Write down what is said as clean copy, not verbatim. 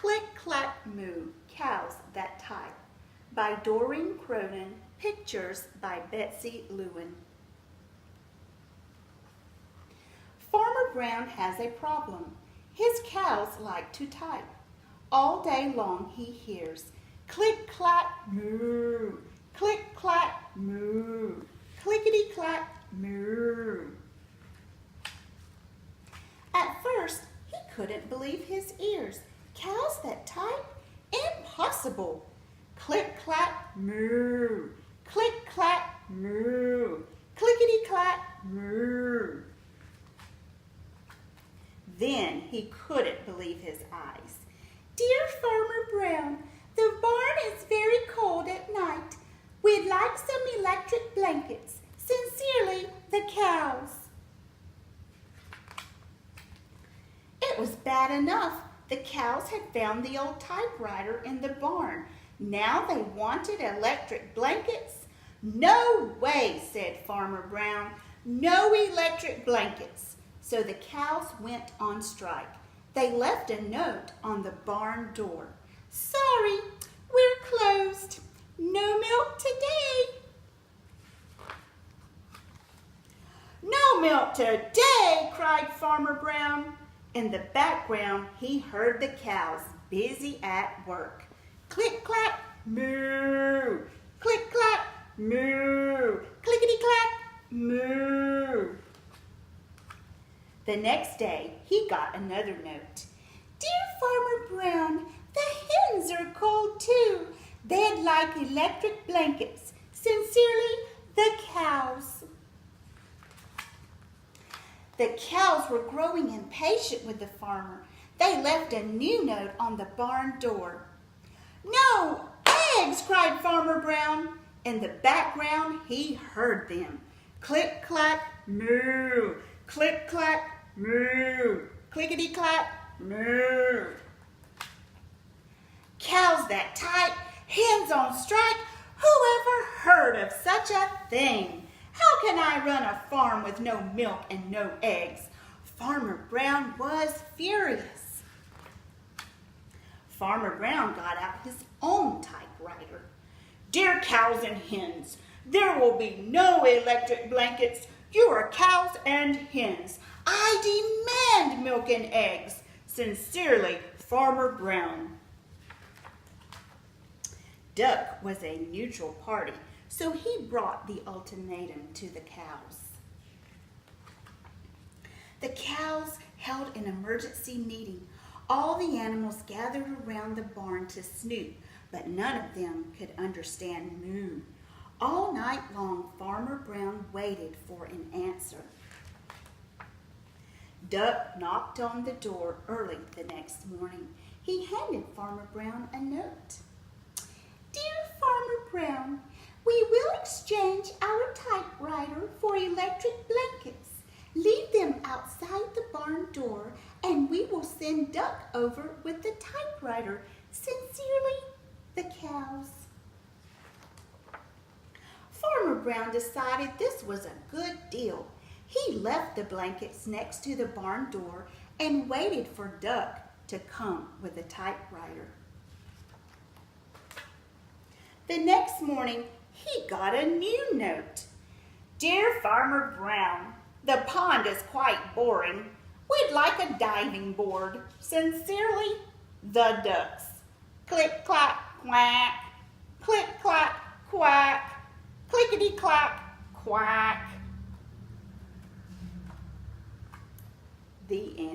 Click, Clack, Moo, Cows That Type by Doreen Cronin, pictures by Betsy Lewin. Farmer Brown has a problem. His cows like to type. All day long he hears click, clack, moo, click, clack, moo, clickety, clack, moo. At first, he couldn't believe his ears. Cows that type? Impossible! Click, clack, moo, click, clack, moo, clickety, clack, moo. Then he couldn't believe his eyes. Dear Farmer Brown, the barn is very cold at night. We'd like some electric blankets. Sincerely, the cows. It was bad enough. The cows had found the old typewriter in the barn. Now they wanted electric blankets? No way, said Farmer Brown. No electric blankets. So the cows went on strike. They left a note on the barn door. Sorry, we're closed. No milk today. No milk today, cried Farmer Brown. In the background, he heard the cows busy at work. Click, clack, moo. Click, clack, moo. Clickety, clack, moo. The next day, he got another note. Dear Farmer Brown, the hens are cold too. They'd like electric blankets. Sincerely, the cows. The cows were growing impatient with the farmer. They left a new note on the barn door. No eggs, cried Farmer Brown. In the background, he heard them. Click, clack, moo. Click, clack, moo. Clickety, clack, moo. Cows that type, hens on strike. Whoever heard of such a thing? How can I run a farm with no milk and no eggs? Farmer Brown was furious. Farmer Brown got out his own typewriter. Dear cows and hens, there will be no electric blankets. You are cows and hens. I demand milk and eggs. Sincerely, Farmer Brown. Duck was a neutral party, so he brought the ultimatum to the cows. The cows held an emergency meeting. All the animals gathered around the barn to snoop, but none of them could understand moo. All night long, Farmer Brown waited for an answer. Duck knocked on the door early the next morning. He handed Farmer Brown a note. Dear Farmer Brown, we will exchange our typewriter for electric blankets. Leave them outside the barn door, and we will send Duck over with the typewriter. Sincerely, the cows. Farmer Brown decided this was a good deal. He left the blankets next to the barn door and waited for Duck to come with the typewriter. The next morning, he got a new note. Dear Farmer Brown, the pond is quite boring. We'd like a diving board. Sincerely, the ducks. Click, clack, quack. Click, clack, quack. Clickety, clack, quack. The end.